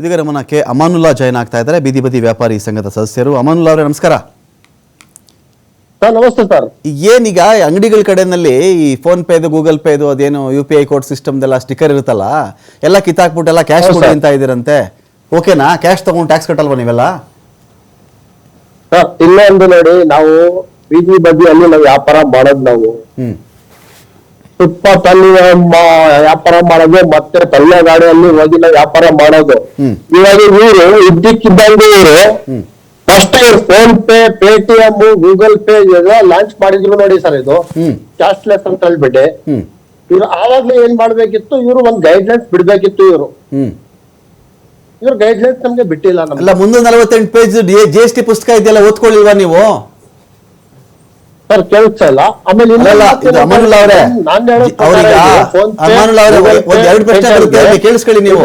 ಇದೀಗ ನಮ್ಮನ್ನ K Amanullah join ಆಗ್ತಾ ಇದ್ದಾರೆ, ಬೀದಿ ಬದಿ ವ್ಯಾಪಾರಿ ಸಂಘದ ಸದಸ್ಯರು. ಅಮಾನುಲ್ಲಾ ಅವರೇ ನಮಸ್ಕಾರ. ಸರ್ ನಮಸ್ತೆ ಸರ್. ಏನೀಗ ಅಂಗಡಿಗಳ ಕಡೆನಲ್ಲಿ ಈ ಫೋನ್ ಪೇದು ಗೂಗಲ್ ಪೇದು ಅದೇನು UPI ಕೋಡ್ ಸಿಸ್ಟಮ್ದೆಲ್ಲ ಸ್ಟಿಕ್ಕರ್ ಇರುತ್ತಲ್ಲ, ಎಲ್ಲ ಕಿತ್ತಾಕ್ಬಿಟ್ಟು ಎಲ್ಲ ಕ್ಯಾಶ್ ಕೊಡಿ ಅಂತ ಇದ್ದೀರಂತೆ. ಓಕೆನಾ? ಕ್ಯಾಶ್ ತಗೊಂಡು ಟ್ಯಾಕ್ಸ್ ಕಟ್ಟಲ್ವಾ ನೀವೆಲ್ಲ? ಸರ್ ಇನ್ನೊಂದು ನೋಡಿ, ನಾವು ಬೀದಿ ಬದಿಯಲ್ಲಿ ನಾವು ವ್ಯಾಪಾರ ಮಾಡೋದು, ನಾವು ಫುಟ್ಪಾತ್ ಅಲ್ಲಿ ವ್ಯಾಪಾರ ಮಾಡೋದು, ಮತ್ತೆ ತಳ್ಳ ಗಾಡಿಯಲ್ಲಿ ಹೋಗಿ ನಾವು ವ್ಯಾಪಾರ ಮಾಡೋದು. ಇವಾಗ ಇವರು ಇದ್ದಕ್ಕಿದ್ದಂಗೆ ಇವರು first phone pay, Paytm, Google pay ಎಲ್ಲ ಲಾಂಚ್ ಮಾಡಿದ್ರು ನೋಡಿ ಸರ್. ಇದು ಕ್ಯಾಶ್ಲೆಸ್ ಅಂತ ಹೇಳ್ಬಿಟ್ಟು ಇವ್ರು ಆವಾಗ್ಲೇ ಏನ್ ಮಾಡ್ಬೇಕಿತ್ತು, ಇವರು ಒಂದ್ ಗೈಡ್ ಲೈನ್ಸ್ ಬಿಡ್ಬೇಕಿತ್ತು. ಇವ್ರ ಗೈಡ್ ಲೈನ್ಸ್ ನಮ್ಗೆ ಬಿಟ್ಟಿಲ್ಲ. ಅಲ್ಲ, 348 ಪೇಜ್ GST ಪುಸ್ತಕ ಇದೆಯಲ್ಲ, ಓದ್ಕೊಳ್ಳಿಲ್ವಾ ನೀವು? ಸರ್ ಕೇಳಿಸ್ತಾ ಇಲ್ಲ. ಆಮೇಲೆ ಅಮಾನುಲ್ಲಾ ಅವರೇ, ಎರಡು ಪ್ರಶ್ನೆ ಬರುತ್ತೆ, ಕೇಳಿಸ್ಕೊಳ್ಳಿ ನೀವು.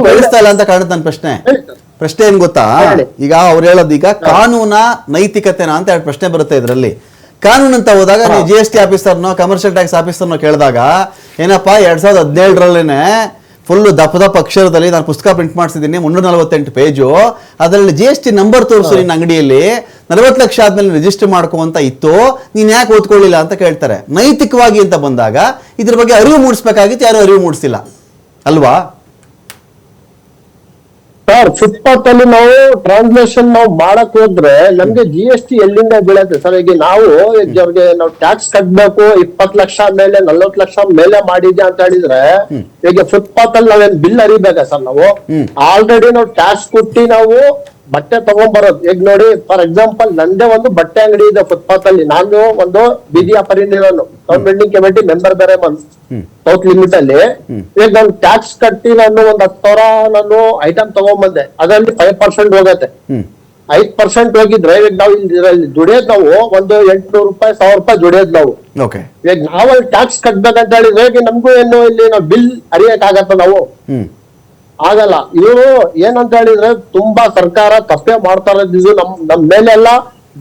ಕೇಳಿಸ್ತಾ ಇಲ್ಲ ಅಂತ ಕಾಣುತ್ತೆ ನನ್ನ ಪ್ರಶ್ನೆ ಏನ್ ಗೊತ್ತಾ? ಈಗ ಅವ್ರು ಹೇಳೋದು, ಈಗ ಕಾನೂನ ನೈತಿಕತೆನಾ ಅಂತ ಎರಡು ಪ್ರಶ್ನೆ ಬರುತ್ತೆ ಇದರಲ್ಲಿ. ಕಾನೂನು ಅಂತ ಹೋದಾಗ ನೀವು GST ಆಫೀಸರ್ನೋ ಕಮರ್ಷಿಯಲ್ ಟ್ಯಾಕ್ಸ್ ಆಫೀಸರ್ನೋ ಕೇಳಿದಾಗ ಏನಪ್ಪಾ 2017 ಫುಲ್ ದಪ್ಪ ಅಕ್ಷರದಲ್ಲಿ ನಾನು ಪುಸ್ತಕ ಪ್ರಿಂಟ್ ಮಾಡಿಸಿದ್ದೀನಿ, 348 ಪೇಜು, ಅದರಲ್ಲಿ GST ನಂಬರ್ ತೋರಿಸು ನಿನ್ನ ಅಂಗಡಿಯಲ್ಲಿ, 40 ಲಕ್ಷ ಆದ್ಮೇಲೆ ರಿಜಿಸ್ಟರ್ ಮಾಡ್ಕೋ ಅಂತ ಇತ್ತು, ನೀನ್ ಯಾಕೆ ಓದ್ಕೊಳ್ಳಿಲ್ಲ ಅಂತ ಕೇಳ್ತಾರೆ. ನೈತಿಕವಾಗಿ ಅಂತ ಬಂದಾಗ ಇದ್ರ ಬಗ್ಗೆ ಅರಿವು ಮೂಡಿಸ್ಬೇಕಾಗಿತ್ತು, ಯಾರು ಅರಿವು ಮೂಡಿಸಿಲ್ಲ ಅಲ್ವಾ? ಸರ್ ಫುಟ್ಪಾತ್ ಅಲ್ಲಿ ನಾವು ಟ್ರಾನ್ಸ್ಲೇಷನ್ ನಾವು ಮಾಡಕ್ ಹೋದ್ರೆ ನಮ್ಗೆ GST ಎಲ್ಲಿಂದ ಬೀಳತ್ತೆ ಸರ್? ಈಗ ನಾವು ಟ್ಯಾಕ್ಸ್ ಕಟ್ಬೇಕು, 20 ಲಕ್ಷ ಮೇಲೆ 40 ಲಕ್ಷ ಮೇಲೆ ಮಾಡಿದ್ಯಾ ಅಂತ ಹೇಳಿದ್ರೆ, ಈಗ ಫುಟ್ಪಾತ್ ಅಲ್ಲಿ ನಾವೇನ್ ಬಿಲ್ ಅರಿಬೇಕಾ ಸರ್? ನಾವು ಆಲ್ರೆಡಿ ನಾವು ಟ್ಯಾಕ್ಸ್ ಕೊಟ್ಟಿ ನಾವು ಬಟ್ಟೆ ತಗೊಂಡ್ಬರೋದು. ಈಗ ನೋಡಿ, ಫಾರ್ ಎಕ್ಸಾಂಪಲ್ ನಂದೇ ಒಂದು ಬಟ್ಟೆ ಅಂಗಡಿ ಇದೆ ಫುಟ್ಪಾತ್ ಅಲ್ಲಿ, ನಾನು ಒಂದು ಬೀದಿ ವ್ಯಾಪಾರಿನೇ, ನಾನು ಟೌನ್ ಬಿಲ್ಡಿಂಗ್ ಕಮಿಟಿ ಮೆಂಬರ್ ಬೇರೆ ಸೌತ್ ಲಿಮಿಟ್ ಅಲ್ಲಿ. ಈಗ ನಾನು ಟ್ಯಾಕ್ಸ್ ಕಟ್ಟಿ ನಾನು ಒಂದ್ 10,000 ನಾನು ಐಟಮ್ ತಗೊಂಡ್ಬಂದೆ, ಅದರಲ್ಲಿ 5% ಹೋಗತ್ತೆ. 5% ಹೋಗಿದ್ರೆ ಈಗ ನಾವು ಇಲ್ಲಿ ದುಡಿಯೋದು ನಾವು ಒಂದು 800 ರೂಪಾಯಿ 1000 ರೂಪಾಯಿ ದುಡಿಯೋದು ನಾವು. ಈಗ ನಾವಲ್ಲಿ ಟ್ಯಾಕ್ಸ್ ಕಟ್ಬೇಕಂತ ಹೇಳಿದ್ರೆ ಈಗ ನಮ್ಗೂ ಏನು ಇಲ್ಲಿ ನಾವು ಬಿಲ್ ಅರಿಯಕ್ ಆಗತ್ತ? ನಾವು ಆಗಲ್ಲ. ಇವರು ಏನಂತ ಹೇಳಿದ್ರೆ ತುಂಬಾ ಸರ್ಕಾರ ತಪ್ಪೇ ಮಾಡ್ತಾ ಇರೋದು, ನಮ್ ಮೇಲೆಲ್ಲ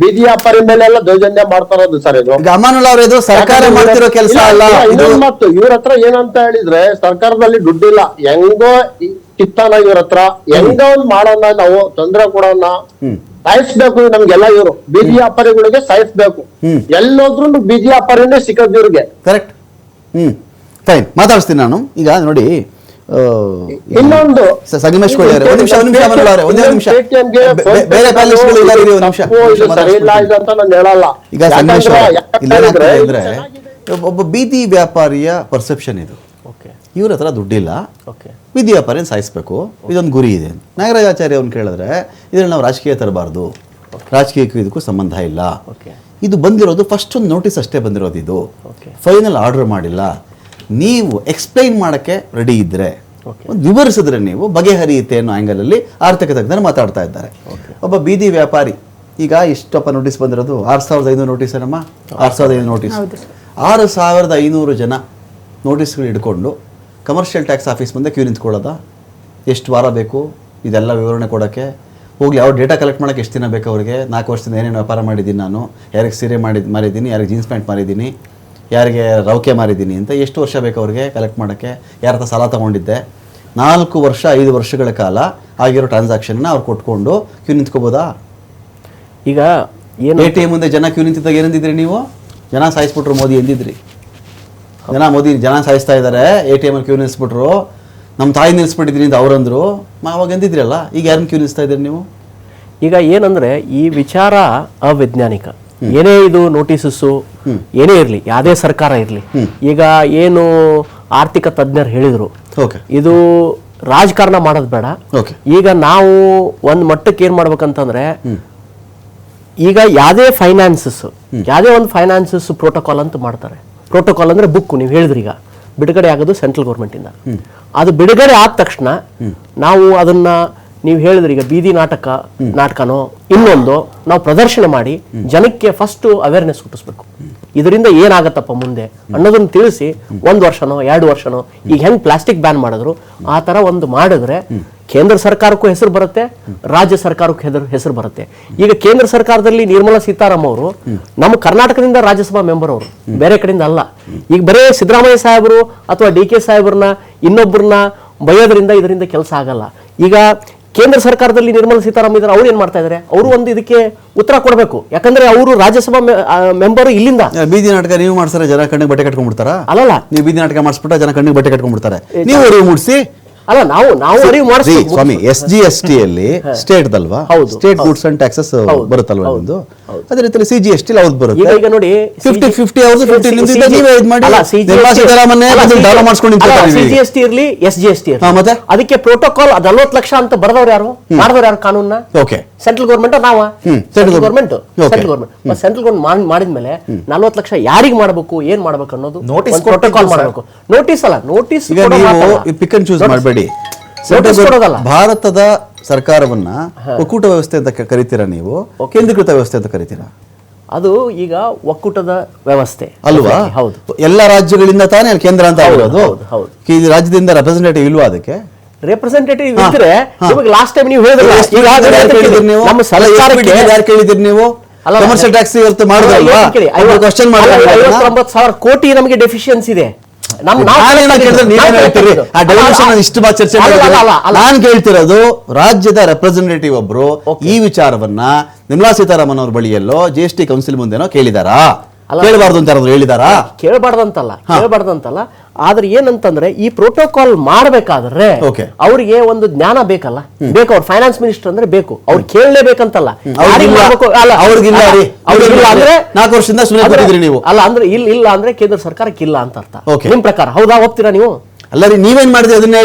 ಬೀದಿ ವ್ಯಾಪಾರಿ ಮೇಲೆಲ್ಲ ದೌರ್ಜನ್ಯ ಮಾಡ್ತಾ ಇರೋದು ಸರ್. ಇದು ಅಮಾನುಲ್ಲಾ ಅವರೇ, ಸರ್ಕಾರ ಮಾಡ್ತಿರೋ ಕೆಲಸ ಅಲ್ಲ. ಮತ್ತು ಇವ್ರ ಹತ್ರ ಏನಂತ ಹೇಳಿದ್ರೆ ಸರ್ಕಾರದಲ್ಲಿ ದುಡ್ಡಿಲ್ಲ, ಹೆಂಗೋ ಕಿತ್ತಾನ ಇವ್ರ ಹತ್ರ, ಹೆಂಗೋ ಒಂದ್ ಮಾಡೋಣ, ನಾವು ತೊಂದ್ರೆ ಕೊಡೋಣ, ಸಾಯಿಸ್ಬೇಕು ನಮ್ಗೆಲ್ಲ. ಇವರು ಬೀದಿ ವ್ಯಾಪಾರಿಗಳಿಗೆ ಸಾಯಿಸ್ಬೇಕು, ಎಲ್ಲೋದ್ರೂ ಬೀದಿ ವ್ಯಾಪಾರಿನೇ ಸಿಕ್ಕದ್ ಇವ್ರಿಗೆ. ಕರೆಕ್ಟ್. ಮಾತಾಡಿಸ್ತೀನಿ ನಾನು. ಈಗ ನೋಡಿ, ಇನ್ನೊಂದು ಸಂಗಮೇಶ್ ಕೋಳಿ ಅವರೇ, ಒಂದ್ ನಿಮಿಷ ಬೇರೆ ಪ್ಯಾನಲಿಸ್ಟ್ಗಳು ಇದ್ದಾರೆ, ಒಂದು ನಿಮಿಷ. ಈಗ ಸಂಗಮೇಶ್ ಇಲ್ಲೇನಾಗ್ತದೆ ಅಂದ್ರೆ, ಒಬ್ಬ ಬೀದಿ ವ್ಯಾಪಾರಿಯ ಪರ್ಸೆಪ್ಷನ್ ಇದು, ಇವ್ರ ಹತ್ರ ದುಡ್ಡಿಲ್ಲ, ಬೀದಿ ವ್ಯಾಪಾರಿನ ಸಾಯಿಸ್ಬೇಕು, ಇದೊಂದು ಗುರಿ ಇದೆ. ನಾಗರಾಜಾಚಾರ್ಯ ಅವ್ನು ಕೇಳಿದ್ರೆ, ಇದ್ರಲ್ಲಿ ನಾವು ರಾಜಕೀಯ ತರಬಾರ್ದು, ರಾಜಕೀಯಕ್ಕೂ ಇದಕ್ಕೂ ಸಂಬಂಧ ಇಲ್ಲ, ಇದು ಬಂದಿರೋದು ಫಸ್ಟ್ ಒಂದು ನೋಟಿಸ್ ಅಷ್ಟೇ ಬಂದಿರೋದು, ಇದು ಫೈನಲ್ ಆರ್ಡರ್ ಮಾಡಿಲ್ಲ. ನೀವು ಎಕ್ಸ್ಪ್ಲೈನ್ ಮಾಡೋಕ್ಕೆ ರೆಡಿ ಇದ್ದರೆ, ಒಂದು ವಿವರಿಸಿದ್ರೆ ನೀವು ಬಗೆಹರಿಯುತ್ತೆ ಅನ್ನೋ ಆ್ಯಂಗಲಲ್ಲಿ ಆರ್ಥಿಕ ತಜ್ಞರು ಮಾತಾಡ್ತಾ ಇದ್ದಾರೆ. ಒಬ್ಬ ಬೀದಿ ವ್ಯಾಪಾರಿ ಈಗ ಇಷ್ಟಪ್ಪ ನೋಟಿಸ್ ಬಂದಿರೋದು, 6,500 ನೋಟಿಸ್ ಏನಮ್ಮ? 6,500 ನೋಟಿಸ್, 6,500 ಜನ ನೋಟಿಸ್ಗಳು ಹಿಡ್ಕೊಂಡು ಕಮರ್ಷಿಯಲ್ ಟ್ಯಾಕ್ಸ್ ಆಫೀಸ್ ಮುಂದೆ ಕ್ಯೂ ನಿಂತ್ಕೊಳ್ಳೋದ? ಎಷ್ಟು ವಾರ ಬೇಕು ಇದೆಲ್ಲ ವಿವರಣೆ ಕೊಡೋಕ್ಕೆ? ಹೋಗ್ಲಿ, ಅವ್ರು ಡೇಟಾ ಕಲೆಕ್ಟ್ ಮಾಡೋಕ್ಕೆ ಎಷ್ಟು ದಿನ ಬೇಕು ಅವ್ರಿಗೆ? 4 ವರ್ಷದಿಂದ ಏನೇನು ವ್ಯಾಪಾರ ಮಾಡಿದ್ದೀನಿ ನಾನು, ಯಾರಿಗೆ ಸೀರೆ ಮಾರಿದ್ದೀನಿ, ಯಾರಿಗೆ ಜೀನ್ಸ್ ಪ್ಯಾಂಟ್ ಮಾರಿದ್ದೀನಿ, ಯಾರಿಗೆ ರೌಕೆ ಮಾರಿದ್ದೀನಿ ಅಂತ ಎಷ್ಟು ವರ್ಷ ಬೇಕು ಅವ್ರಿಗೆ ಕಲೆಕ್ಟ್ ಮಾಡೋಕ್ಕೆ? ಯಾರ ಹತ್ರ ಸಾಲ ತೊಗೊಂಡಿದ್ದೆ? 4 ವರ್ಷ 5 ವರ್ಷಗಳ ಕಾಲ ಆಗಿರೋ ಟ್ರಾನ್ಸಾಕ್ಷನ್ನ ಅವ್ರು ಕೊಟ್ಕೊಂಡು ಕ್ಯೂ ನಿಂತ್ಕೋಬೋದಾ? ಈಗ ATM ಮುಂದೆ ಜನ ಕ್ಯೂ ನಿಂತಿದ್ದಾಗ ಏನಂದಿದ್ರಿ ನೀವು? ಜನ ಸಾಯಿಸ್ಬಿಟ್ರು ಮೋದಿ ಎಂದಿದ್ರಿ. ಜನ ಸಾಯಿಸ್ತಾ ಇದ್ದಾರೆ, ATM ಅಲ್ಲಿ ಕ್ಯೂ ನಿಲ್ಲಿಸ್ಬಿಟ್ರು, ನಮ್ಮ ತಾಯಿ ನಿಲ್ಲಿಸ್ಬಿಟ್ಟಿದ್ದೀನಿ ಅಂತ ಅವ್ರಂದ್ರು, ಅವಾಗ ಎಂದಿದ್ರಲ್ಲ. ಈಗ ಯಾರನ್ನ ಕ್ಯೂ ನಿಲ್ಲಿಸ್ತಾ ಇದ್ದೀರಿ ನೀವು? ಈಗ ಏನಂದ್ರೆ ಈ ವಿಚಾರ ಅವೈಜ್ಞಾನಿಕ. ಏನೇ ಇದು ನೋಟಿಸಸ್ಸು ಏನೇ ಇರಲಿ, ಯಾವುದೇ ಸರ್ಕಾರ ಇರಲಿ, ಈಗ ಏನು ಆರ್ಥಿಕ ತಜ್ಞರು ಹೇಳಿದ್ರು, ಇದು ರಾಜಕಾರಣ ಮಾಡೋದು ಬೇಡ. ಈಗ ನಾವು ಒಂದ್ ಮಟ್ಟಕ್ಕೆ ಏನ್ ಮಾಡ್ಬೇಕಂತಂದ್ರೆ, ಈಗ ಯಾವುದೇ ಒಂದು ಫೈನಾನ್ಸಸ್ ಪ್ರೋಟೋಕಾಲ್ ಅಂತ ಮಾಡ್ತಾರೆ. ಪ್ರೋಟೋಕಾಲ್ ಅಂದ್ರೆ ಬುಕ್, ನೀವು ಹೇಳಿದ್ರಿ, ಈಗ ಬಿಡುಗಡೆ ಆಗೋದು ಸೆಂಟ್ರಲ್ ಗೌರ್ಮೆಂಟ್ ಇಂದ. ಅದು ಬಿಡುಗಡೆ ಆದ ತಕ್ಷಣ ನಾವು ಅದನ್ನ, ನೀವು ಹೇಳಿದ್ರಿ ಈಗ ಬೀದಿ ನಾಟಕನೋ ಇನ್ನೊಂದು ನಾವು ಪ್ರದರ್ಶನ ಮಾಡಿ ಜನಕ್ಕೆ ಫಸ್ಟ್ ಅವೇರ್ನೆಸ್ ಹುಟ್ಟಿಸ್ಬೇಕು. ಇದರಿಂದ ಏನಾಗತ್ತಪ್ಪ ಮುಂದೆ ಅನ್ನೋದನ್ನ ತಿಳಿಸಿ, 1 ವರ್ಷನೋ 2 ವರ್ಷನೋ, ಈಗ ಹೆಂಗ್ ಪ್ಲಾಸ್ಟಿಕ್ ಬ್ಯಾನ್ ಮಾಡಿದ್ರು ಆ ತರ ಒಂದು ಮಾಡಿದ್ರೆ ಕೇಂದ್ರ ಸರ್ಕಾರಕ್ಕೂ ಹೆಸರು ಬರುತ್ತೆ, ರಾಜ್ಯ ಸರ್ಕಾರಕ್ಕೂ ಹೆಸರು ಬರುತ್ತೆ. ಈಗ ಕೇಂದ್ರ ಸರ್ಕಾರದಲ್ಲಿ ನಿರ್ಮಲಾ ಸೀತಾರಾಮನ್ ಅವರು ನಮ್ಮ ಕರ್ನಾಟಕದಿಂದ ರಾಜ್ಯಸಭಾ ಮೆಂಬರ್ ಅವರು, ಬೇರೆ ಕಡೆಯಿಂದ ಅಲ್ಲ. ಈಗ ಬರೇ ಸಿದ್ದರಾಮಯ್ಯ ಸಾಹೇಬರು ಅಥವಾ DK ಸಾಹೇಬ್ರನ್ನ ಇನ್ನೊಬ್ಬರನ್ನ ಬಯೋದ್ರಿಂದ ಇದರಿಂದ ಕೆಲಸ ಆಗಲ್ಲ. ಈಗ ಕೇಂದ್ರ ಸರ್ಕಾರದಲ್ಲಿ ನಿರ್ಮಲಾ ಸೀತಾರಾಮನ್ ಇದ್ದಾರೆ, ಅವ್ರು ಏನ್ ಮಾಡ್ತಾ ಇದ್ದಾರೆ? ಅವರು ಒಂದು ಇದಕ್ಕೆ ಉತ್ತರ ಕೊಡಬೇಕು. ಯಾಕಂದ್ರೆ ಅವರು ರಾಜ್ಯಸಭಾ ಮೆಂಬರ್ ಇಲ್ಲಿಂದ. ಬೀದಿ ನಾಟಕ ನೀವು ಮಾಡ್ತಾರೆ, ಜನ ಕಣ್ಣಿಗೆ ಬಟ್ಟೆ ಕಟ್ಕೊಂಡ್ಬಿಡ್ತಾರ? ಅಲ್ಲಲ್ಲ, ನೀವು ಬೀದಿ ನಾಟಕ ಮಾಡಿಸ್ಬಿಟ್ಟ ಜನ ಕಣ್ಣಿಗೆ ಬಟ್ಟೆ ಕಟ್ಕೊಂಡ್ಬಿಡ್ತಾರೆ. ನೀವು ಅರಿವು ಮೂಡಿಸಿ. ಅಲ್ಲ, ನಾವು ಅರಿವು ಮಾಡಿಸ್ತೀವಿ ಸ್ವಾಮಿ. SGST ಅಲ್ಲಿ ಸ್ಟೇಟ್ ದಲ್ವಾ, ಸ್ಟೇಟ್ ಗೂಡ್ಸ್ ಅಂಡ್ ಟ್ಯಾಕ್ಸಸ್ ಬರುತ್ತಲ್ವಾ ಒಂದು, ಅದೇ ರೀತಿ CGST ಅವ್ರದ್ದು ಬರುತ್ತೆ. ಈಗ ನೋಡಿ 50-50 ಅವ್ರದ್ದು 50 ನಿಮ್ದು ನೀವೇ ಇದು ಮಾಡಿ. ನಿರ್ಮಲಾ ಸೀತಾರಾಮನ್ ಡೌನ್ ಮಾಡ್ಕೊಂಡು CGST ಇರ್ಲಿ SGST ಇರ್ಲಿ, ಮತ್ತೆ ಅದಕ್ಕೆ ಪ್ರೋಟೋಕಾಲ್ 40 ಲಕ್ಷ ಅಂತ ಬರೆದವ್ರು ಯಾರು, ಮಾಡಿದವ್ರು ಯಾರು ಕಾನೂನ್ನ? ಓಕೆ, ಸೆಂಟ್ರಲ್ ಗೌರ್ಮೆಂಟ್ ನಾವ ಸೆಂಟ್ರಲ್ ಗೌರ್ಮೆಂಟ್ ಸೆಂಟ್ರಲ್ ಗೌರ್ಮೆಂಟ್ ಮಾಡಿದ್ಮೇಲೆ 40 ಲಕ್ಷ ಯಾರಿಗೆ ಮಾಡಬೇಕು, ಏನ್ ಮಾಡ್ಬೇಕು ಅನ್ನೋದು ಪ್ರೋಟೋಕಾಲ್ ಮಾಡಬೇಕು. ನೋಟಿಸ್ ಅಲ್ಲ, ನೋಟಿಸ್ ಪಿಕ್ ಅಂಡ್ ಚೂಸ್ ಮಾಡಬೇಡಿ. ಭಾರತದ ಸರ್ಕಾರವನ್ನ ಒಕ್ಕೂಟ ವ್ಯವಸ್ಥೆ ಅಂತ ಕರಿತೀರಾ ನೀವು, ಕೇಂದ್ರೀಕೃತ ವ್ಯವಸ್ಥೆ ಅಂತ ಕರಿತೀರಾ? ಅದು ಈಗ ಒಕ್ಕೂಟದ ವ್ಯವಸ್ಥೆ ಅಲ್ವಾ? ಹೌದು. ಎಲ್ಲ ರಾಜ್ಯಗಳಿಂದ ತಾನೇ ಕೇಂದ್ರ ಅಂತ ಆಗಿರೋದು. ಈ ರಾಜ್ಯದಿಂದ ರೆಪ್ರೆಸೆಂಟೇಟಿವ್ ಇಲ್ವಾ? ಅದಕ್ಕೆ ರೆಪ್ರೆಸೆಂಟೇಟಿವ್ ಇದ್ರೆ ನಿಮಗೆ ಲಾಸ್ಟ್ ಟೈಮ್ ನೀವು ಹೇಳಿದ್ರಲ್ಲ, ನಮ್ಮ ಸರ್ಕಾರಕ್ಕೆ ಯಾರು ಕೇಳಿದಿರಿ ನೀವು? ಕಮರ್ಷಿಯಲ್ ಟ್ಯಾಕ್ಸ್ ಇವತ್ತು ಮಾಡಿದ್ರಲ್ವಾ? ಕ್ವಶ್ಚನ್ ಮಾಡಿ 50,000 ಕೋಟಿ ನಮಗೆ ಡೆಫಿಷಿಯನ್ಸಿ ಇದೆ. ಇಷ್ಟು ಬಾರಿ ಚರ್ಚೆ ನಾನು ಕೇಳ್ತಿರೋದು, ರಾಜ್ಯದ ರೆಪ್ರೆಸೆಂಟೇಟಿವ್ ಒಬ್ರು ಈ ವಿಚಾರವನ್ನ ನಿರ್ಮಲಾ ಸೀತಾರಾಮನ್ ಅವ್ರ ಬಳಿಯಲ್ಲೋ GST ಕೌನ್ಸಿಲ್ ಮುಂದೆನೋ ಕೇಳಿದಾರಾ? ಕೇಳಬಾರ್ದು ಅಂತ ಹೇಳಿದಾರಾ? ಕೇಳಬಾರ್ದಂತಲ್ಲ. ಆದ್ರೆ ಏನಂತಂದ್ರೆ ಈ ಪ್ರೋಟೋಕಾಲ್ ಮಾಡಬೇಕಾದ್ರೆ ಅವ್ರಿಗೆ ಒಂದು ಜ್ಞಾನ ಬೇಕಲ್ಲ, ಬೇಕು. ಅವ್ರ ಫೈನಾನ್ಸ್ ಮಿನಿಸ್ಟರ್ ಅಂದ್ರೆ ಬೇಕು, ಅವ್ರು ಕೇಳಲೇಬೇಕಂತಲ್ಲ. ಅವ್ರಿಗಿಲ್ಲ ಅಂದ್ರೆ 4 ವರ್ಷದಿಂದ ಸುಮ್ಮನೆ ಕೂತಿದ್ರಿ ನೀವು. ಅಲ್ಲ ಅಂದ್ರೆ ಇಲ್ಲ ಅಂದ್ರೆ ಕೇಂದ್ರ ಸರ್ಕಾರಕ್ಕೆ ಇಲ್ಲ ಅಂತ ಅರ್ಥ ನಿಮ್ ಪ್ರಕಾರ. ಹೌದಾ? ಒಪ್ತೀರಾ ನೀವು? ಅಲ್ಲ ರೀ, ನೀವೇನ್ ಮಾಡಿದ್ರಿ ಅದನ್ನ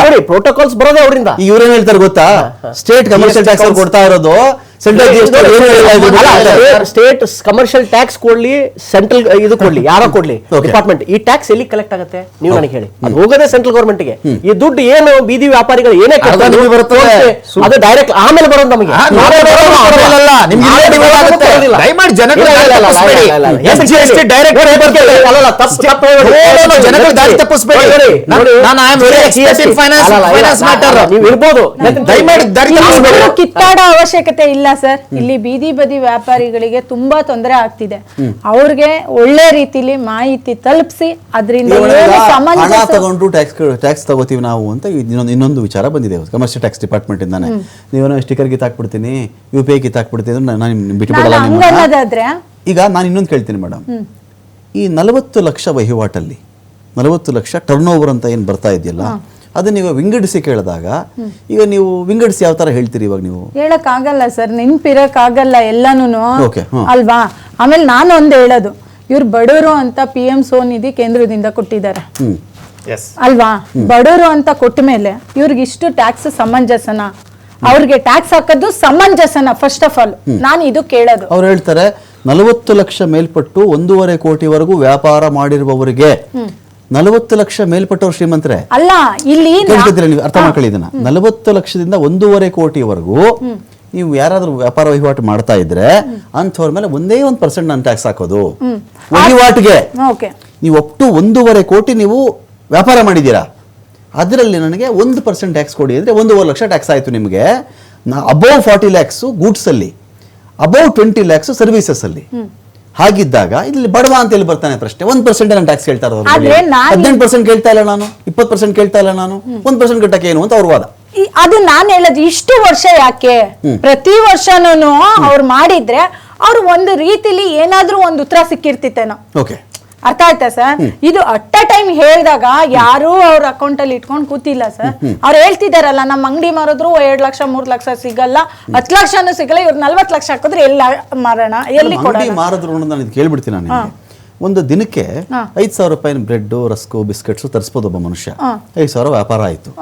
ಹೇಳಿ. ಪ್ರೋಟೋಕಾಲ್ಸ್ ಬರೋದೇ ಅವರಿಂದ. ಇವ್ರೇನ್ ಹೇಳ್ತಾರೆ ಗೊತ್ತಾ? ಸ್ಟೇಟ್ ಕಮರ್ಷಿಯಲ್ ಟ್ಯಾಕ್ಸ್ ಅವ್ರು ಕೊಡ್ತಾ ಇರೋದು ಸೆಂಟ್ರಲ್ ಸ್ಟೇಟ್ ಕಮರ್ಷಿಯಲ್ ಟ್ಯಾಕ್ಸ್ ಕೊಡ್ಲಿ, ಸೆಂಟ್ರಲ್ ಇದು ಕೊಡ್ಲಿ, ಯಾರೋ ಕೊಡ್ಲಿ ಡಿಪಾರ್ಟ್ಮೆಂಟ್, ಈ ಟ್ಯಾಕ್ಸ್ ಎಲ್ಲಿ ಕಲೆಕ್ಟ್ ಆಗುತ್ತೆ ನೀವು ನನಗೆ ಹೇಳಿ? ಅದು ಹೋಗೋದೇ ಸೆಂಟ್ರಲ್ ಗೌರ್ಮೆಂಟ್ ಗೆ. ಈ ದುಡ್ಡು ಏನು ಬೀದಿ ವ್ಯಾಪಾರಿಗಳು ಏನೇ ಅದು ಡೈರೆಕ್ಟ್ ಆಮೇಲೆ ಬರೋದು ನಮಗೆ. ಕಿತ್ತಾಡೋ ಅವಶ್ಯಕತೆ ಇಲ್ಲ ಸರ್. ಇಲ್ಲಿ ಬೀದಿ ಬದಿ ವ್ಯಾಪಾರಿಗಳಿಗೆ ತುಂಬಾ ತೊಂದರೆ ಆಗ್ತಿದೆ. ಅವ್ರಿಗೆ ಒಳ್ಳೆ ರೀತಿಲಿ ಮಾಹಿತಿ ತಲುಪಿಸಿ ಅದರಿಂದ ತಗೊಂಡು ಟ್ಯಾಕ್ಸ್ ತಗೋತೀವಿ ನಾವು ಅಂತ ಇನ್ನೊಂದು ವಿಚಾರ ಬಂದಿದೆ ಕಮರ್ಷಿಯಲ್ ಟ್ಯಾಕ್ಸ್ ಡಿಪಾರ್ಟ್ಮೆಂಟ್ ಇಂದಾನೆ. ನೀವೇನೋ ಸ್ಟಿಕರ್ ಕಿತ್ತಾಕ್ಬಿಡ್ತೀನಿ, UPI ಕಿತ್ತಾಕ್ಬಿಡ್ತೀನಿ, ನಾನು ಬಿಟ್ಟುಬಿಡಲ್ಲ. ಈಗ ನಾನು ಇನ್ನೊಂದು ಕೇಳ್ತೀನಿ ಮೇಡಮ್, ಈ 40 ಲಕ್ಷ ವಹಿವಾಟಲ್ಲಿ 40 ಲಕ್ಷ ಟರ್ನ್ ಓವರ್ ಅಂತ ಏನ್ ಬರ್ತಾ ಇದೆಯಲ್ಲ, ಅದನ್ನ ನೀವು ವಿಂಗಡಿಸಿ ಕೇಳಿದಾಗ ಈಗ ನೀವು ವಿಂಗಡಿಸಿ ಯಾವ ತರ ಹೇಳ್ತೀರಿ? ಇವಾಗ ನೀವು ಹೇಳಕ್ ಆಗಲ್ಲ ಸರ್, ನೆನ್ಪಿರಕ್ ಆಗಲ್ಲ ಎಲ್ಲಾನು ಅಲ್ವಾ? ಆಮೇಲೆ ನಾನು ಒಂದು ಹೇಳೋದು, ಇವ್ರು ಬಡವರು ಅಂತ PM ಸ್ವನಿಧಿ ಕೇಂದ್ರದಿಂದ ಕೊಟ್ಟಿದ್ದಾರೆ ಅಲ್ವಾ? ಬಡವರು ಅಂತ ಕೊಟ್ಟ ಮೇಲೆ ಇವ್ರಿಗೆ ಇಷ್ಟು ಟ್ಯಾಕ್ಸ್ ಸಮಂಜಸನ? ಅವ್ರಿಗೆ ಟ್ಯಾಕ್ಸ್ ಹಾಕೋದು ಸಮಂಜಸನ? ಫಸ್ಟ್ ಆಫ್ ಆಲ್ ನಾನು ಇದು ಕೇಳೋದು. ಅವ್ರು ಹೇಳ್ತಾರೆ 40 ಲಕ್ಷ ಮೇಲ್ಪಟ್ಟು 1.5 ಕೋಟಿವರೆಗೂ ವ್ಯಾಪಾರ ಮಾಡಿರುವವರಿಗೆ 40 ಲಕ್ಷ ಮೇಲ್ಪಟ್ಟವ್ರು ಶ್ರೀಮಂತರೇ ಅಲ್ಲ. ಇಲ್ಲಿ ನೀವು ಅರ್ಥ ಮಾಡ್ಕೊಳ್ಳಿ ಇದನ್ನ. 40 ಲಕ್ಷದಿಂದ 1.5 ಕೋಟಿವರೆಗೂ ನೀವು ಯಾರಾದ್ರೂ ವ್ಯಾಪಾರ ವಹಿವಾಟು ಮಾಡ್ತಾ ಇದ್ರೆ ಅಂಥವ್ರ ಮೇಲೆ 1% ನಾನು ಟ್ಯಾಕ್ಸ್ ಹಾಕೋದು ವಹಿವಾಟಿಗೆ. ನೀವು ಅಪ್ ಟು 1.5 ಕೋಟಿ ನೀವು ವ್ಯಾಪಾರ ಮಾಡಿದ್ದೀರಾ, ಅದರಲ್ಲಿ ನನಗೆ 1% ಟ್ಯಾಕ್ಸ್ ಕೊಡಿ ಅಂದ್ರೆ 1.5 ಲಕ್ಷ ಟ್ಯಾಕ್ಸ್ ಆಯ್ತು ನಿಮಗೆ. ಅಬೌವ್ 40 lakhs ಗೂಡ್ಸ್ ಅಲ್ಲಿ, ಅಬೌವ್ 20 lakhs ಸರ್ವಿಸಸ್ ಅಲ್ಲಿ. ಹಾಗಿದ್ದಾಗ ಇಲ್ಲಿ ಬಡವ ಅಂತ ಹೇಳಿ ಬರ್ತಾನೆ ಪ್ರಶ್ನೆ. 1% ನಾನು ಟ್ಯಾಕ್ಸ್ ಕೇಳ್ತಾ ಇರೋದು, 18% ಕೇಳ್ತಾ ಇಲ್ಲ ನಾನು, 20% ಕೇಳ್ತಾ ಇಲ್ಲ ನಾನು, 1% ಕಟ್ಟಕ್ಕೆ ಏನು ಅಂತ ಅವ್ರ ವಾದ. ಅದು ನಾನು ಹೇಳೋದು. ಇಷ್ಟು ವರ್ಷ ಯಾಕೆ ಪ್ರತಿ ವರ್ಷನೂ ಅವ್ರು ಮಾಡಿದ್ರೆ ಅವ್ರು ಒಂದು ರೀತಿಲಿ ಏನಾದ್ರೂ ಒಂದು ಉತ್ತರ ಸಿಕ್ಕಿರ್ತಿತ್ತೇನೋ. ಅರ್ಥ ಆಯ್ತಾ ಸರ್? ಇದು ಅಟ್ ಅ ಟೈಮ್ ಹೇಳಿದಾಗ ಯಾರು ಅವ್ರ ಅಕೌಂಟ್ ಅಲ್ಲಿ ಇಟ್ಕೊಂಡು ಕೂತಿಲ್ಲ ಸರ್. ಅವ್ರು ಹೇಳ್ತಿದಾರಲ್ಲ, ನಮ್ಮ ಅಂಗಡಿ ಮಾರಿದ್ರು 2 ಲಕ್ಷ 3 ಲಕ್ಷ ಸಿಗಲ್ಲ, 10 ಲಕ್ಷನೂ ಸಿಗಲ್ಲ, ಇವ್ರು 40 ಲಕ್ಷ ಹಾಕಿದ್ರೆ ಎಲ್ಲ ಮಾರೋಣ, ಎಲ್ಲಿ ಮಾರಿದ್ರು ನಾನು ಕೇಳ್ಬಿಡ್ತೀನಿ. ನಾನು ಒಂದು ದಿನಕ್ಕೆ 5,000 ರೂಪಾಯಿ ಬ್ರೆಡ್, ರಸ್ಕು, ಬಿಸ್ಕೆಟ್ಸ್ ತರಿಸ್ಬೋದು ಒಬ್ಬ ಮನುಷ್ಯ. 5,000 ವ್ಯಾಪಾರ ಆಯ್ತು.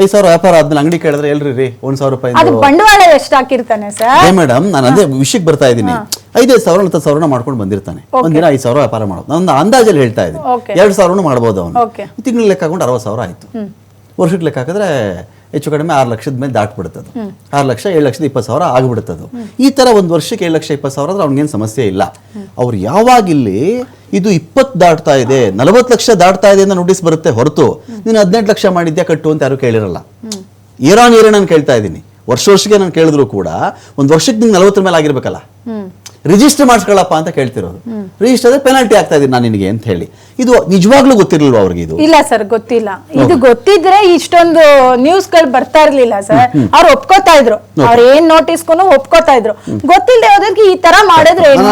5,000 ವ್ಯಾಪಾರ ಆದ್ಮೇಲೆ ಅಂಗಡಿ ಕೇಳಿದ್ರೆ ಎಲ್ರಿ 1,000 ರೂಪಾಯಿ ಬಂಡವಾಳ ಎಷ್ಟು ಹಾಕಿರ್ತಾನೆ ಸರ್? ಮೇಡಮ್, ನಾನು ಅದೇ ವಿಷಯಕ್ಕೆ ಬರ್ತಾ ಇದ್ದೀನಿ. 5,000 10,000 ಮಾಡ್ಕೊಂಡು ಬಂದಿರ್ತಾನೆ. ಒಂದಿನ 5,000 ವ್ಯಾಪಾರ ಮಾಡೋದು ನನ್ನ ಅಂದಾಜಲ್ಲಿ ಹೇಳ್ತಾ ಇದ್ದೀನಿ. 2,000 ಮಾಡ್ಬೋದು ಅವನು. ತಿಂಗಳು ಲೆಕ್ಕ ಹಾಕೊಂಡು 60,000 ಆಯ್ತು. ವರ್ಷಕ್ಕೆ ಲೆಕ್ಕ ಹಾಕಿದ್ರೆ ಹೆಚ್ಚು ಕಡಿಮೆ 6 ಲಕ್ಷದ ಮೇಲೆ ದಾಟ್ಬಿಡುತ್ತದು. 6 ಲಕ್ಷ 7 ಲಕ್ಷದ 20,000 ಆಗ್ಬಿಡುತ್ತದು. ಈ ತರ ಒಂದು ವರ್ಷಕ್ಕೆ 7 ಲಕ್ಷ 20,000 ಆದ್ರೆ ಅವ್ನಿಗೇನು ಸಮಸ್ಯೆ ಇಲ್ಲ. ಅವ್ರು ಯಾವಾಗಿಲ್ಲಿ ಇದು 20 ದಾಟ್ತಾ ಇದೆ, 40 ಲಕ್ಷ ದಾಟ್ತಾ ಇದೆ ಅಂತ ನೋಟಿಸ್ ಬರುತ್ತೆ ಹೊರತು ನೀನು 18 ಲಕ್ಷ ಮಾಡಿದ್ಯಾ ಕಟ್ಟು ಅಂತ ಯಾರು ಕೇಳಿರಲ್ಲ. ಏರಾನ್ ನಾನು ಕೇಳ್ತಾ ಇದ್ದೀನಿ. ವರ್ಷಕ್ಕೆ ನಾನು ಕೇಳಿದ್ರು ಕೂಡ ಒಂದು ವರ್ಷಕ್ಕೆ ನಿಂಗೆ 40 ಮೇಲೆ ಆಗಿರ್ಬೇಕಲ್ಲ. ರಿಜಿಸ್ಟರ್ ಮಾಡಿಸ್ಕೊಳ್ಳಪ್ಪ ಅಂತ ಕೇಳ್ತಿರೋದು. ರಿಜಿಸ್ಟರ್ ಆದ್ರೆ ಪೆನಾಲ್ಟಿ ಆಗ್ತಾ ಇದೀನಿ ನಾನು ನಿನಗೆ ಅಂತ ಹೇಳಿ. ಇದು ನಿಜವಾಗ್ಲೂ ಗೊತ್ತಿರಲಿಲ್ವಾ ಅವ್ರಿಗೆ? ಇದು ಇಲ್ಲ ಸರ್, ಗೊತ್ತಿಲ್ಲ. ಇದು ಗೊತ್ತಿದ್ರೆ ಇಷ್ಟೊಂದು ನ್ಯೂಸ್ ಗಳು ಬರ್ತಾ ಇರ್ಲಿಲ್ಲ ಸರ್. ಅವ್ರು ಒಪ್ಕೋತಾ ಇದ್ರು, ಅವ್ರ ಏನ್ ನೋಟಿಸ್ಕೊಂಡು ಒಪ್ಕೋತಾ ಇದ್ರು. ಗೊತ್ತಿಲ್ಲದೆ ಹೋದಕ್ಕೆ ಈ ತರ ಮಾಡಿದ್ರೆ ನಾನು